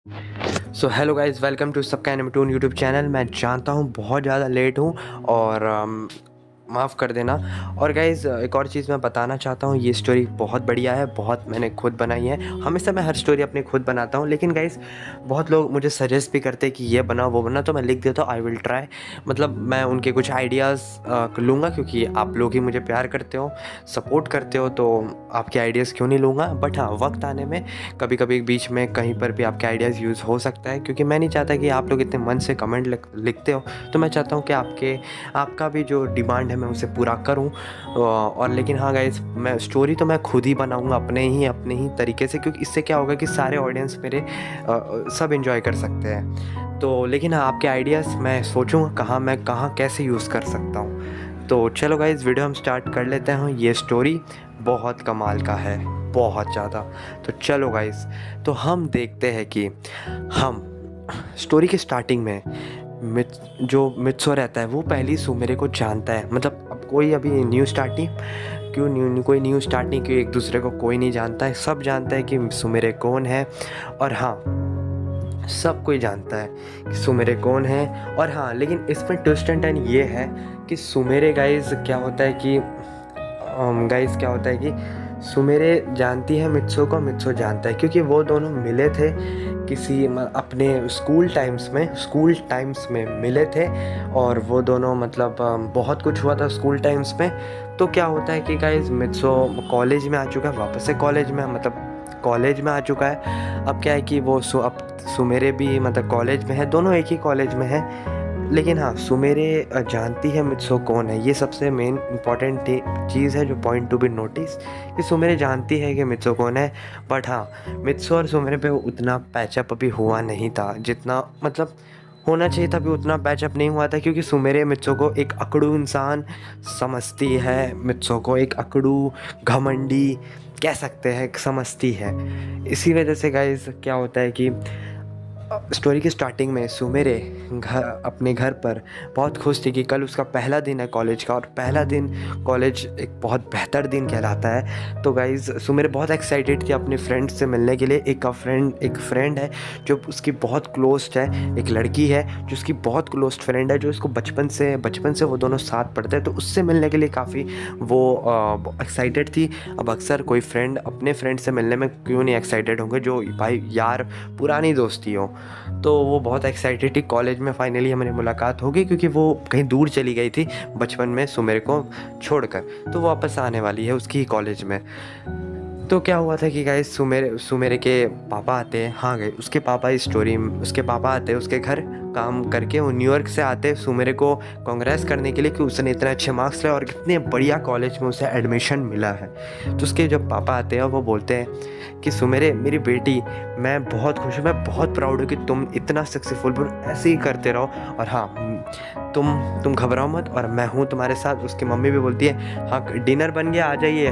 So hello guys, welcome to सबका Animatoon YouTube channel. मैं जानता हूँ बहुत ज़्यादा लेट हूँ और माफ़ कर देना। और गाइज़ एक और चीज़ मैं बताना चाहता हूँ, ये स्टोरी बहुत बढ़िया है, बहुत मैंने खुद बनाई है। हमेशा मैं हर स्टोरी अपनी खुद बनाता हूँ, लेकिन गाइज़ बहुत लोग मुझे सजेस्ट भी करते हैं कि ये बनाओ वो बनाओ, तो मैं लिख देता हूँ आई विल ट्राई। मतलब मैं उनके कुछ आइडियाज़ लूँगा, क्योंकि आप लोग ही मुझे प्यार करते हो, सपोर्ट करते हो, तो आपके आइडियाज़ क्यों नहीं लूँगा। बट हाँ, वक्त आने में कभी कभी बीच में कहीं पर भी आपके आइडियाज़ यूज़ हो सकता है, क्योंकि मैं नहीं चाहता कि आप लोग इतने मन से कमेंट लिखते हो, तो मैं चाहता हूँ कि आपका भी जो डिमांड है मैं उसे पूरा करूँ। और लेकिन हाँ गाइस, मैं स्टोरी तो मैं खुद ही बनाऊँगा अपने ही तरीके से, क्योंकि इससे क्या होगा कि सारे ऑडियंस मेरे सब इन्जॉय कर सकते हैं। तो लेकिन हाँ, आपके आइडियाज़ मैं सोचूँगा कहाँ कैसे यूज़ कर सकता हूँ। तो चलो गाइस, वीडियो हम स्टार्ट कर लेते हैं। ये स्टोरी बहुत कमाल का है, बहुत ज़्यादा। तो चलो गाइस, तो हम देखते हैं कि हम स्टोरी के स्टार्टिंग में जो मित्सो रहता है वो पहली सुमेरे को जानता है। मतलब अब कोई अभी न्यू स्टार्ट नहीं, कोई न्यू स्टार्ट नहीं, क्यों एक दूसरे को कोई नहीं जानता है, सब जानता है कि सुमेरे कौन है। और हाँ, सब कोई जानता है कि सुमेरे कौन है। और हाँ, लेकिन इसमें ट्विस्ट एंड टर्न ये है कि सुमेरे गाइस क्या होता है कि सुमेरे जानती है मित्सो को, मित्सो जानता है, क्योंकि वो दोनों मिले थे किसी अपने स्कूल टाइम्स में मिले थे। और वो दोनों मतलब बहुत कुछ हुआ था स्कूल टाइम्स में। तो क्या होता है कि गाइस, मित्सो कॉलेज में आ चुका है, वापस से कॉलेज में, मतलब कॉलेज में आ चुका है। अब क्या है कि वो अब सुमेरे भी मतलब कॉलेज में है, दोनों एक ही कॉलेज में है। लेकिन हाँ, सुमेरे जानती है मित्सो कौन है। ये सबसे मेन इम्पॉर्टेंट चीज़ है, जो पॉइंट टू बी नोटिस, कि सुमेरे जानती है कि मित्सो कौन है। बट हाँ, मित्सो और सुमेरे पे उतना पैचअप अभी हुआ नहीं था जितना मतलब होना चाहिए था। अभी उतना पैचअप नहीं हुआ था, क्योंकि सुमेरे मित्सो को एक अकड़ू इंसान समझती है, मित्सो को एक अकड़ू घमंडी कह सकते हैं, समझती है। इसी वजह से गाइस क्या होता है कि स्टोरी की स्टार्टिंग में सुमेरे अपने घर पर बहुत खुश थी कि कल उसका पहला दिन है कॉलेज का, और पहला दिन कॉलेज एक बहुत बेहतर दिन कहलाता है। तो गाइज़, सुमेरे बहुत एक्साइटेड थी अपने फ्रेंड से मिलने के लिए। एक फ्रेंड है जो उसकी बहुत क्लोज्ड है, एक लड़की है जो उसकी बहुत क्लोज्ड फ्रेंड है, जो उसको बचपन से वो दोनों साथ पढ़ते हैं। तो उससे मिलने के लिए काफ़ी वो एक्साइटेड थी। अब अक्सर कोई फ्रेंड अपने फ्रेंड से मिलने में क्यों नहीं एक्साइटेड होंगे, जो भाई यार पुरानी दोस्ती हो। तो वो बहुत एक्साइटेड थी। कॉलेज में फाइनली हमारी मुलाकात हो गई, क्योंकि वो कहीं दूर चली गई थी बचपन में सुमेरे को छोड़कर, तो वापस आने वाली है उसकी ही कॉलेज में। तो क्या हुआ था कि गाइस, सुमेरे के पापा आते हैं। हाँ गए, उसके पापा इस स्टोरी में उसके पापा आते हैं उसके घर काम करके। वो न्यूयॉर्क से आते हैं सुमेरे को कांग्रेस करने के लिए कि उसने इतने अच्छे मार्क्स लाए और कितने बढ़िया कॉलेज में उसे एडमिशन मिला है। तो उसके जब पापा आते हैं, वो बोलते हैं कि सुमेरे मेरी बेटी, मैं बहुत खुश हूँ, मैं बहुत प्राउड हूँ कि तुम इतना सक्सेसफुल, ऐसे ही करते रहो। और हाँ, तुम घबराओ मत, और मैं हूँ तुम्हारे साथ। उसकी मम्मी भी बोलती है हाँ डिनर बन गया, आ जाइए।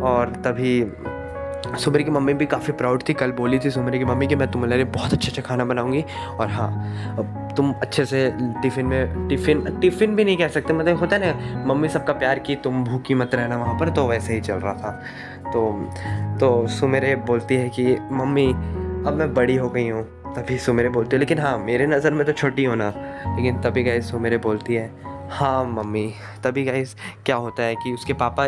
और तभी सुमेरे की मम्मी भी काफ़ी प्राउड थी। कल बोली थी सुमेरे की मम्मी कि मैं तुम्हारे लिए बहुत अच्छा खाना बनाऊंगी, और हाँ, अब तुम अच्छे से टिफ़िन भी नहीं कह सकते, मतलब होता है ना मम्मी सबका प्यार की तुम भूखी मत रहना वहाँ पर, तो वैसे ही चल रहा था। तो सुमेरे बोलती है कि मम्मी अब मैं बड़ी हो गई हूँ। तभी सुमेरे बोलती है, लेकिन हाँ मेरे नज़र में तो छोटी हो ना। लेकिन तभी गाइस सुमेरे बोलती है हाँ मम्मी। तभी गाइस क्या होता है कि उसके पापा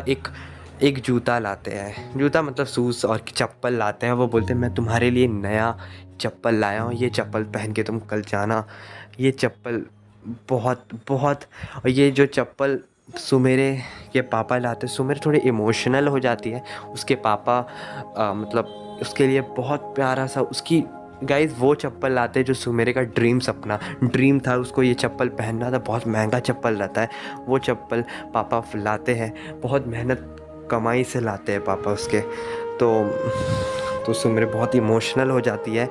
एक जूता लाते हैं, जूता मतलब शूज़ और चप्पल लाते हैं। वो बोलते हैं मैं तुम्हारे लिए नया चप्पल लाया हूँ, ये चप्पल पहन के तुम कल जाना। ये चप्पल बहुत बहुत और ये जो चप्पल सुमेरे के पापा लाते, सुमेरे थोड़ी इमोशनल हो जाती है। उसके पापा मतलब उसके लिए बहुत प्यारा सा उसकी गाइस वो चप्पल लाते हैं जो सुमेरे का ड्रीम था, उसको ये चप्पल पहनना था। बहुत महंगा चप्पल रहता है वो चप्पल पापा लाते हैं, बहुत मेहनत कमाई से लाते हैं पापा उसके। तो सुमेरे बहुत इमोशनल हो जाती है,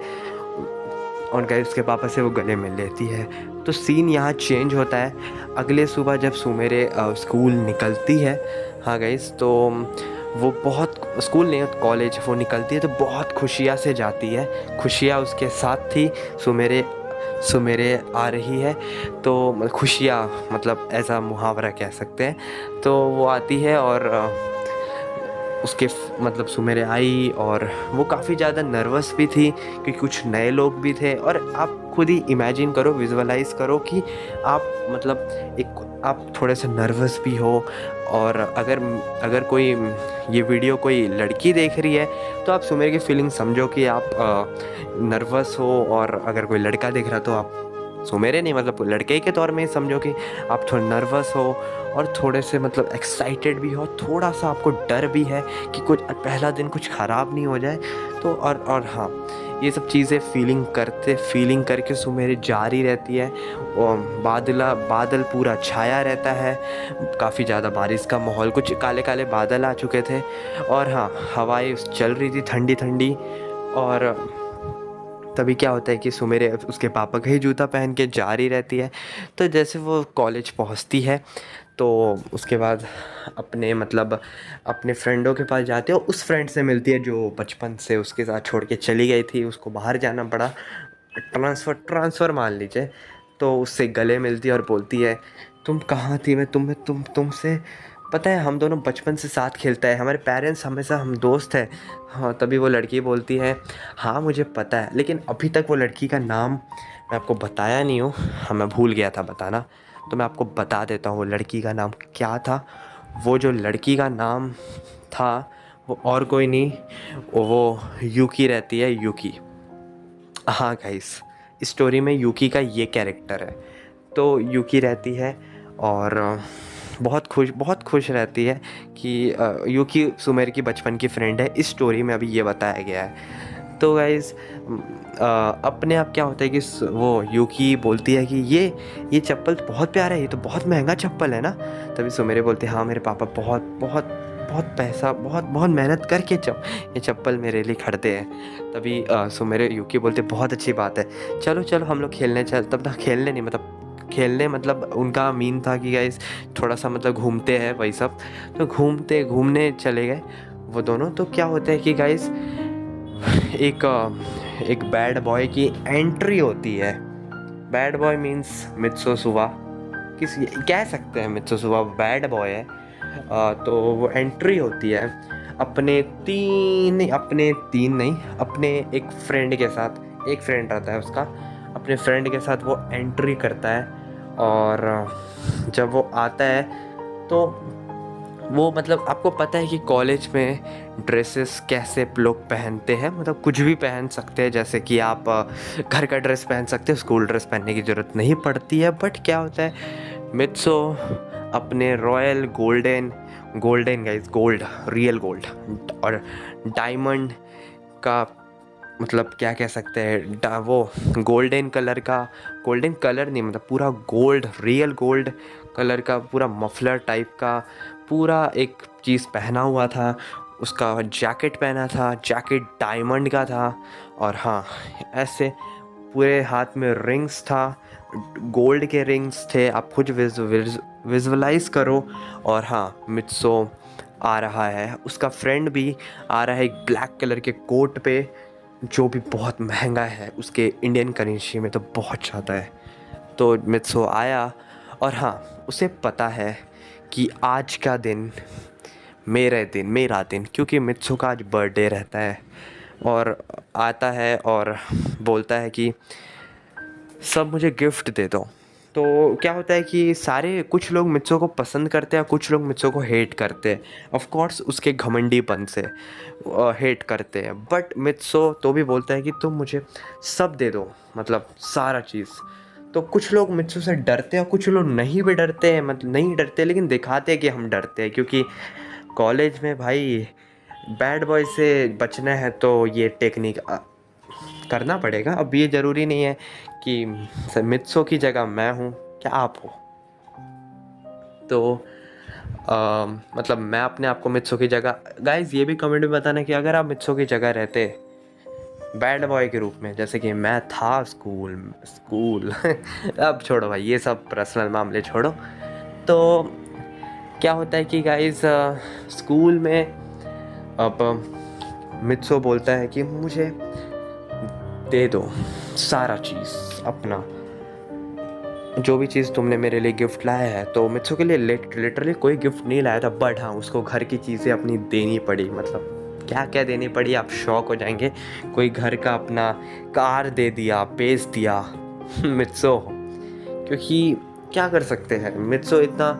और गाइस उसके पापा से वो गले मिल लेती है। तो सीन यहाँ चेंज होता है। अगले सुबह जब सुमेरे स्कूल निकलती है, हाँ गाइस, तो वो बहुत स्कूल नहीं कॉलेज वो निकलती है, तो बहुत खुशियाँ से जाती है। खुशियाँ उसके साथ थी, सुमेरे आ रही है, तो खुशियाँ मतलब ऐसा मुहावरा कह सकते हैं। तो वो आती है और उसके मतलब सुमेरे आई और वो काफ़ी ज़्यादा नर्वस भी थी क्योंकि कुछ नए लोग भी थे। और आप खुद ही इमेजिन करो, विजुअलाइज़ करो कि आप मतलब आप थोड़े से नर्वस भी हो। और अगर कोई ये वीडियो कोई लड़की देख रही है तो आप सुमेर की फीलिंग समझो कि आप नर्वस हो। और अगर कोई लड़का देख रहा तो आप सुमेरे नहीं मतलब लड़के के तौर में ही समझो कि आप थोड़ा नर्वस हो और थोड़े से मतलब एक्साइटेड भी हो, थोड़ा सा आपको डर भी है कि कुछ पहला दिन कुछ ख़राब नहीं हो जाए। तो और हाँ, ये सब चीज़ें फीलिंग करके सुमेरी जारी रहती है। और बादल पूरा छाया रहता है, काफ़ी ज़्यादा बारिश का माहौल, कुछ काले काले बादल आ चुके थे। और हाँ, हवाएं चल रही थी ठंडी ठंडी। और तभी क्या होता है कि सुमेरे उसके पापा का ही जूता पहन के जा रही रहती है। तो जैसे वो कॉलेज पहुंचती है तो उसके बाद अपने फ्रेंडों के पास जाती है और उस फ्रेंड से मिलती है जो बचपन से उसके साथ छोड़ के चली गई थी, उसको बाहर जाना पड़ा, ट्रांसफ़र मान लीजिए। तो उससे गले मिलती है और बोलती है, तुम कहाँ थी, मैं तुमसे पता है हम दोनों बचपन से साथ खेलता है, हमारे पेरेंट्स हमेशा हम दोस्त हैं। हाँ, तभी वो लड़की बोलती है, हाँ मुझे पता है, लेकिन अभी तक वो लड़की का नाम मैं आपको बताया नहीं हूँ। हाँ, मैं भूल गया था बताना, तो मैं आपको बता देता हूँ वो लड़की का नाम क्या था। वो जो लड़की का नाम था वो और कोई नहीं, वो यूकी रहती है, यूकी। हाँ गाइस, स्टोरी में यूकी का ये कैरेक्टर है। तो यूकी रहती है और बहुत खुश रहती है कि यूकी सुमेर की बचपन की फ्रेंड है। इस स्टोरी में अभी ये बताया गया है। तो गाइस, अपने आप क्या होता है कि वो यूकी बोलती है कि ये चप्पल तो बहुत प्यारा है, ये तो बहुत महंगा चप्पल है ना। तभी सुमेरे बोलते हैं, हाँ मेरे पापा बहुत पैसा बहुत मेहनत करके ये चप्पल मेरे लिए खरीदे हैं। तभी सुमेरे यूकी बोलते बहुत अच्छी बात है, चलो हम लोग खेलने चल। तब तक खेलने नहीं मतलब उनका मीन था कि गाइस थोड़ा सा मतलब घूमते हैं वही सब। तो घूमने चले गए वो दोनों। तो क्या होता है कि गाइस एक बैड बॉय की एंट्री होती है। बैड बॉय मीन्स मित्सो सुवा, किसी कह सकते हैं मित्सो सुवा बैड बॉय है। तो वो एंट्री होती है अपने तीन नहीं, अपने एक फ्रेंड के साथ। एक फ्रेंड रहता है उसका, अपने फ्रेंड के साथ वो एंट्री करता है। और जब वो आता है तो वो मतलब आपको पता है कि कॉलेज में ड्रेसेस कैसे लोग पहनते हैं, मतलब कुछ भी पहन सकते हैं। जैसे कि आप घर का ड्रेस पहन सकते हो, स्कूल ड्रेस पहनने की ज़रूरत नहीं पड़ती है। बट क्या होता है, मित्सो अपने royal golden guys, gold, real gold और डायमंड का मतलब क्या कह सकते हैं, वो गोल्डन कलर नहीं, मतलब पूरा गोल्ड, रियल गोल्ड कलर का पूरा मफलर टाइप का पूरा एक चीज़ पहना हुआ था। उसका जैकेट पहना था, जैकेट डायमंड का था। और हाँ, ऐसे पूरे हाथ में रिंग्स था, गोल्ड के रिंग्स थे। आप खुद विजुअलाइज करो। और हाँ, मित्सो आ रहा है, उसका फ्रेंड भी आ रहा है एक ब्लैक कलर के कोट पे, जो भी बहुत महंगा है, उसके इंडियन करेंसी में तो बहुत ज़्यादा है। तो मित्सो आया और हाँ, उसे पता है कि आज का दिन मेरा दिन, क्योंकि मित्सो का आज बर्थडे रहता है। और आता है और बोलता है कि सब मुझे गिफ्ट दे दो। तो क्या होता है कि कुछ लोग मित्सो को पसंद करते हैं, कुछ लोग मित्सो को हेट करते हैं। ऑफ कोर्स उसके घमंडीपन से हेट करते हैं। बट मित्सो तो भी बोलता है कि तुम मुझे सब दे दो, मतलब सारा चीज़। तो कुछ लोग मित्सो से डरते हैं और कुछ लोग नहीं भी डरते हैं, मतलब नहीं डरते लेकिन दिखाते हैं कि हम डरते हैं। क्योंकि कॉलेज में भाई बैड बॉय से बचना है तो ये टेक्निक करना पड़ेगा। अब ये ज़रूरी नहीं है कि मित्सो की जगह मैं हूँ, क्या आप हो। तो मतलब मैं अपने आप को मित्सो की जगह, गाइज ये भी कमेंट में बताना कि अगर आप मित्सो की जगह रहते बैड बॉय के रूप में, जैसे कि मैं था स्कूल अब छोड़ो भाई, ये सब पर्सनल मामले छोड़ो। तो क्या होता है कि गाइज स्कूल में अब मित्सो बोलता है कि मुझे दे दो सारा चीज़ अपना। जो भी चीज़ तुमने मेरे लिए गिफ्ट लाया है, तो मित्सो के लिए लिटरली कोई गिफ्ट नहीं लाया था, बट हाँ उसको घर की चीज़ें अपनी देनी पड़ी। मतलब क्या क्या देनी पड़ी, आप शॉक हो जाएंगे। कोई घर का अपना कार दे दिया, बेच दिया मित्सो। क्योंकि क्या कर सकते हैं, मित्सो इतना,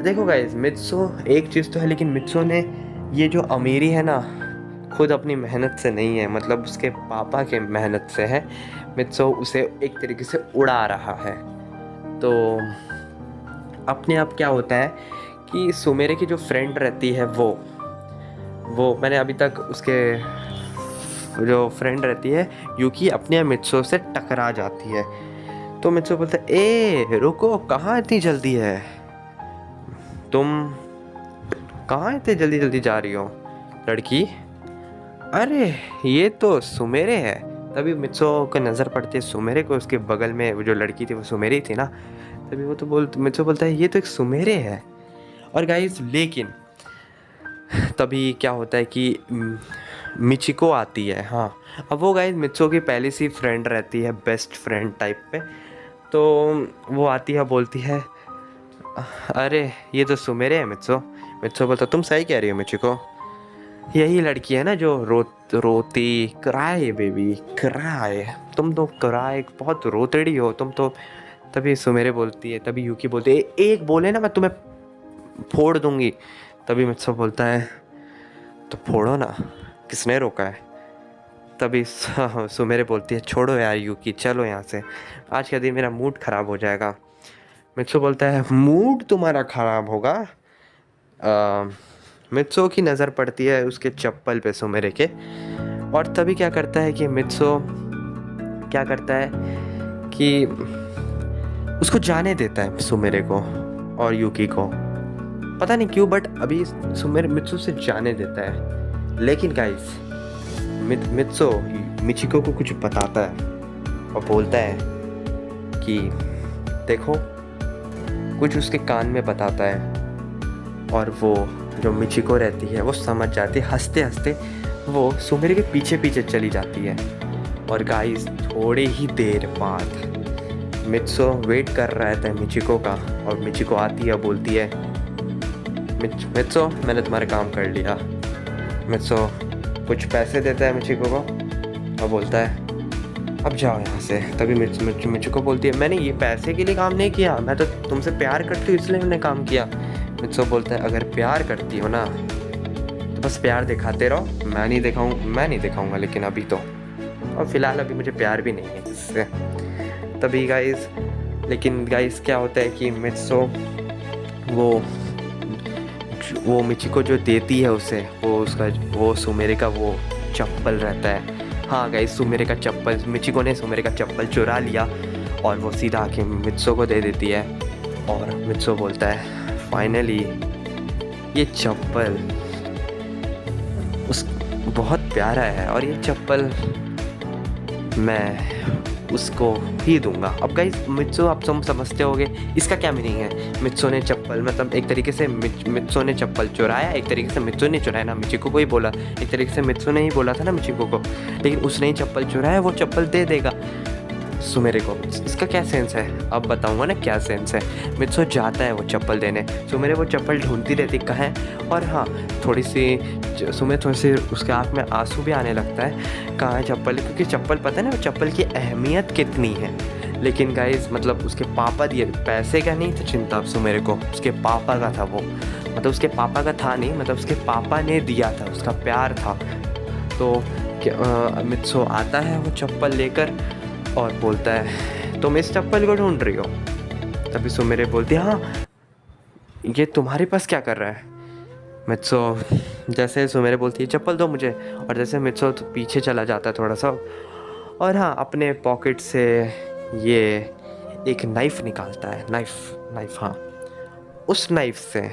देखो गाइस, मित्सो एक चीज़ तो है, लेकिन मित्सो ने ये जो अमीरी है ना, खुद अपनी मेहनत से नहीं है, मतलब उसके पापा के मेहनत से है। मित्सो उसे एक तरीके से उड़ा रहा है। तो अपने आप क्या होता है कि सुमेरे की जो फ्रेंड रहती है, वो मैंने अभी तक उसके जो फ्रेंड रहती है यूकी, अपने मित्सो से टकरा जाती है। तो मित्सो बोलता है, ए रुको, कहाँ इतनी जल्दी है, तुम कहाँ इतने जल्दी जल्दी जा रही हो लड़की, अरे ये तो सुमेरे है। तभी मित्सो को नज़र पड़ती है सुमेरे को, उसके बगल में वो जो लड़की थी वो सुमेरे थी ना। तभी वो तो मित्सो बोलता है ये तो एक सुमेरे है। और गाइस लेकिन तभी क्या होता है कि मिचिको आती है। हाँ, अब वो गाइस मित्सो की पहली सी फ्रेंड रहती है, बेस्ट फ्रेंड टाइप पे। तो वो आती है, बोलती है, अरे ये तो सुमेरे है मित्सो। मित्सो बोलता, तुम सही कह रही हो मिचिको, यही लड़की है ना जो रोती, क्राई बेबी क्राई, तुम तो क्राई बहुत रोतड़ी हो तुम तो। तभी सुमेरे बोलती है, तभी यूकी बोलती है, एक बोले ना मैं तुम्हें फोड़ दूंगी। तभी मित्सो बोलता है, तो फोड़ो ना, किसने रोका है। तभी सुमेरे बोलती है, छोड़ो यार यूकी, चलो यहाँ से, आज का दिन मेरा मूड ख़राब हो जाएगा। मित्सो बोलता है, मूड तुम्हारा ख़राब होगा। मित्सो की नज़र पड़ती है उसके चप्पल पे सुमेरे के, और तभी क्या करता है कि मित्सो क्या करता है कि उसको जाने देता है सुमेरे को और यूकी को, पता नहीं क्यों, बट अभी सुमेरे मित्सो से जाने देता है। लेकिन गाइस मित्सो मिचिको को कुछ बताता है और बोलता है कि देखो, कुछ उसके कान में बताता है, और वो जो मिचिको रहती है वो समझ जाती है। हंसते हंसते वो सुमेरे के पीछे पीछे चली जाती है। और गाइस थोड़े ही देर बाद मित्सो वेट कर रहा था मिचिको का, और मिचिको आती है, बोलती है, मित्सो मैंने तुम्हारा काम कर लिया। मित्सो कुछ पैसे देता है मिचिको को और बोलता है, अब जाओ यहाँ से। तभी मिचिको बोलती है, मैंने ये पैसे के लिए काम नहीं किया, मैं तो तुमसे प्यार करती हूँ इसलिए मैंने काम किया। मित्सो बोलता है, अगर प्यार करती हो ना तो बस प्यार दिखाते रहो, मैं नहीं दिखाऊंगा लेकिन अभी तो, और फिलहाल अभी मुझे प्यार भी नहीं है इससे। तभी गाइस, लेकिन गाइस क्या होता है कि मित्सो वो मिचिको जो देती है उसे, वो सुमेरे का वो चप्पल रहता है। हाँ गाइस, सुमेरे का चप्पल, मिचिको ने सुमेरे का चप्पल चुरा लिया और वो सीधा आके मित्सो को दे देती है। और मित्सो बोलता है, फाइनली ये चप्पल बहुत प्यारा है, और ये चप्पल मैं उसको ही दूंगा। अब गाइस मित्सो, आप समझते होगे इसका क्या मीनिंग है। मित्सो ने चप्पल, मतलब एक तरीके से मित्सो ने चप्पल चुराया, एक तरीके से मित्सो ने चुराया ना, मिचिको को ही बोला, एक तरीके से मित्सो ने ही बोला था ना मिचिको को, लेकिन उसने ही चप्पल चुराया, वो चप्पल दे देगा सुमेरे को। इसका क्या सेंस है, अब बताऊंगा ना क्या सेंस है। मित्सो जाता है वो चप्पल देने, सुमेरे वो चप्पल ढूंढती रहती कहाँ है, और हाँ थोड़ी सी उसके आँख में आंसू भी आने लगता है, कहाँ है चप्पल, क्योंकि चप्पल पता है ना वो चप्पल की अहमियत कितनी है। लेकिन गाइस मतलब उसके पापा दिए, पैसे का नहीं था चिंता सुमेरे को, उसके पापा का था वो, मतलब उसके पापा का था नहीं, मतलब उसके पापा ने दिया था, उसका प्यार था। तो मित्सो आता है वो चप्पल लेकर और बोलता है, तुम इस चप्पल को ढूंढ रही हो। तभी सुमेरे बोलती है, हाँ ये तुम्हारे पास क्या कर रहा है। मित्सो जैसे सुमेरे बोलती है, चप्पल दो मुझे, और जैसे मित्सो तो पीछे चला जाता है थोड़ा सा, और हाँ अपने पॉकेट से ये एक नाइफ़ निकालता है, नाइफ़ हाँ, उस नाइफ़ से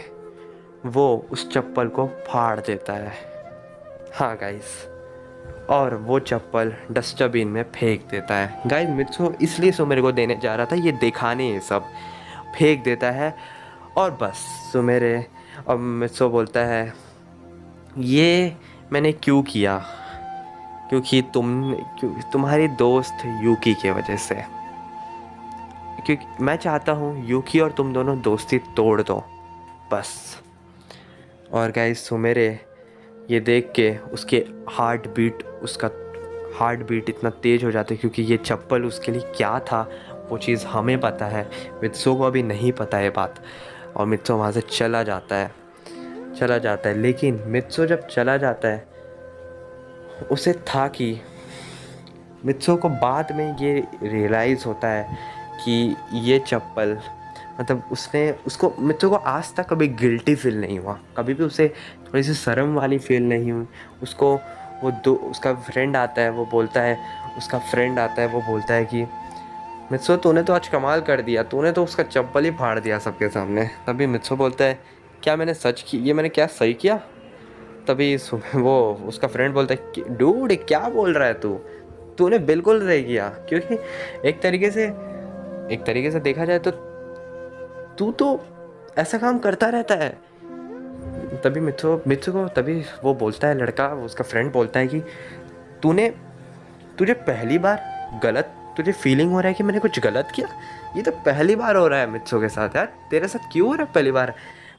वो उस चप्पल को फाड़ देता है। हाँ गाइस, और वो चप्पल डस्टबिन में फेंक देता है। गाइस मित्सो इसलिए सुमेरे को देने जा रहा था, ये दिखाने ये सब फेंक देता है, और बस सुमेरे, और मित्सो बोलता है, ये मैंने क्यों किया, क्योंकि तुम्हारी दोस्त यूकी की वजह से, क्योंकि मैं चाहता हूँ यूकी और तुम दोनों दोस्ती तोड़ दो बस। और गाइस सुमेरे ये देख के उसका हार्ट बीट इतना तेज़ हो जाता है, क्योंकि ये चप्पल उसके लिए क्या था वो चीज़ हमें पता है, मित्सो को अभी नहीं पता है बात। और मित्सो वहाँ से चला जाता है। लेकिन मित्सो जब चला जाता है उसे था कि मित्सो को बाद में ये रियलाइज़ होता है कि ये चप्पल मतलब मित्सो को आज तक कभी गिल्टी फील नहीं हुआ, कभी भी उसे थोड़ी सी शर्म वाली फील नहीं हुई। उसका फ्रेंड आता है, वो बोलता है कि मित्सो तूने तो आज कमाल कर दिया, तूने तो उसका चप्पल ही फाड़ दिया सबके सामने। तभी मित्सो बोलता है क्या मैंने मैंने क्या सही किया? तभी वो उसका फ्रेंड बोलता है डूड क्या बोल रहा है तूने बिल्कुल सही किया, क्योंकि एक तरीके से देखा जाए तो तू तो ऐसा काम करता रहता है। तभी मित्सो को तभी वो बोलता है, लड़का उसका फ्रेंड बोलता है कि तुझे पहली बार तुझे फीलिंग हो रहा है कि मैंने कुछ गलत किया? ये तो पहली बार हो रहा है मित्सो के साथ यार, तेरे साथ क्यों हो रहा है पहली बार?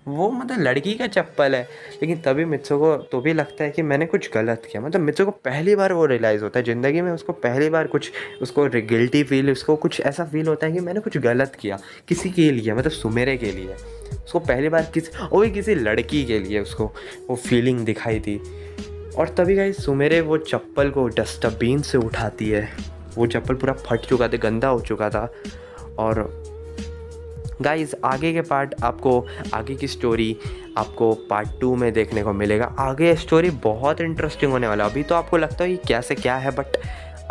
वो मतलब लड़की का चप्पल है। लेकिन तभी मित्सो को तो भी लगता है कि मैंने कुछ गलत किया, मतलब मित्सो को पहली बार वो रियलाइज़ होता है ज़िंदगी में, उसको पहली बार कुछ उसको गिल्टी फील, उसको कुछ ऐसा फील होता है कि मैंने कुछ गलत किया किसी के लिए, मतलब सुमेरे के लिए। उसको पहली बार किसी लड़की के लिए उसको वो फीलिंग दिखाई दी। और तभी गाइस सुमेरे वो चप्पल को डस्टबिन से उठाती है। वो चप्पल पूरा फट चुका था, गंदा हो चुका था। और गाइस आगे की स्टोरी आपको पार्ट 2 में देखने को मिलेगा। आगे स्टोरी बहुत इंटरेस्टिंग होने वाला। अभी तो आपको लगता है ये कैसे क्या है, बट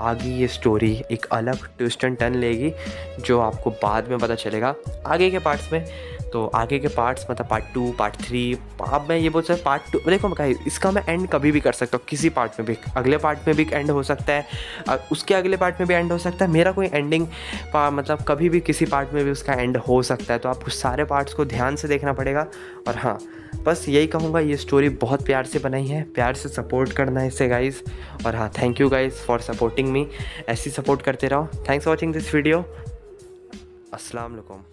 आगे ये स्टोरी एक अलग ट्विस्ट एंड टर्न लेगी जो आपको बाद में पता चलेगा आगे के पार्ट्स में। तो आगे के पार्ट्स मतलब पार्ट 2, पार्ट 3, अब मैं ये बोल सकता पार्ट 2 देखो गाइस, इसका मैं एंड कभी भी कर सकता हूँ, किसी पार्ट में भी। अगले पार्ट में भी एंड हो सकता है, उसके अगले पार्ट में भी एंड हो सकता है। मेरा कोई एंडिंग मतलब कभी भी किसी पार्ट में भी उसका एंड हो सकता है। तो आपको सारे पार्ट्स को ध्यान से देखना पड़ेगा। और हाँ, बस यही कहूँगा, ये स्टोरी बहुत प्यार से बनाई है, प्यार से सपोर्ट करना है इसे गाइस। और हाँ, thank you guys for supporting me, ऐसी सपोर्ट करते रहो। Thanks for watching this video. अस्सलाम वालेकुम।